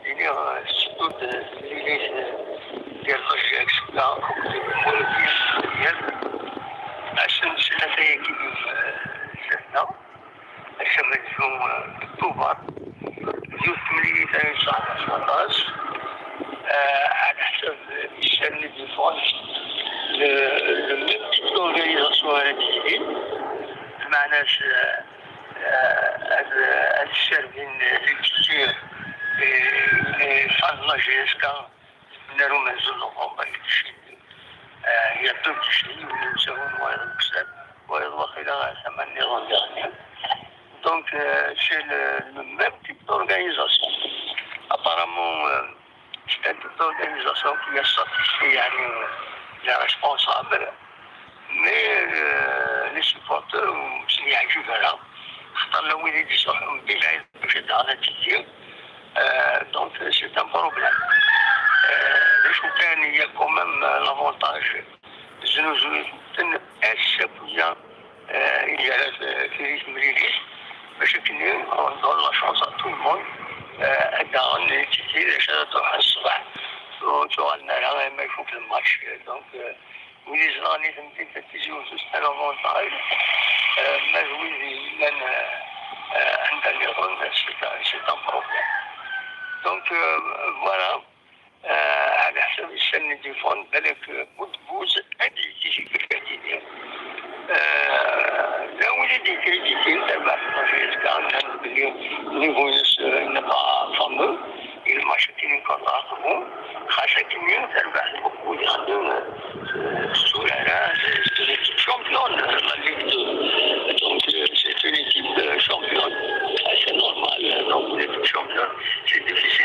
ندير السدود الليلات ديال الرجاك كلها ديال عشان ثلاثة كيلو ستة عشان نجمو أكتوبر جوج مليلتر إن شاء الله 17 على حسب الشان دي فرنسا le même type d'organisation à la discipline. بمعنى السيرفين للكتير فاضنا جيسكا نارو منزل نوفمبر هي deux تشري ونسوون وايض الكساب وايض وقيلا ثمان نظام ديالنا. Donc c'est le même type d'organisation. Apparemment c'est un type d'organisation qui a satisfait les responsables, mais les supporters s'y عجبوا لها خاطر لو يدي يصحوا بلا بشد على التسجيل. Donc c'est un problème. ليش كان هي quand même l'avantage زنوزو الشابوية اللي في ريتم ريليس باش كنا ندور لا شانس ا تو المون هكا نتسجيل باش تروح الصباح وتوعدنا لها ما يشوف الماتش. دونك ولي زراني تمدين تتجيو سوستان أفونتاج مجوزي من عند اليوم سي ان بروبليم. دونك فوالا على حسب السن دي فون بالك بوز هادي تيجي كيفاش لا وليدي كريديتين تبع البروجيت كان بلي نيفو نبقى فامو الماتش كاين كونطاكتو خاصة كمية تربح البوكو عندنا السولارة champion la Ligue 2. Donc c'est une équipe championne. C'est normal, donc vous êtes champion. C'est difficile.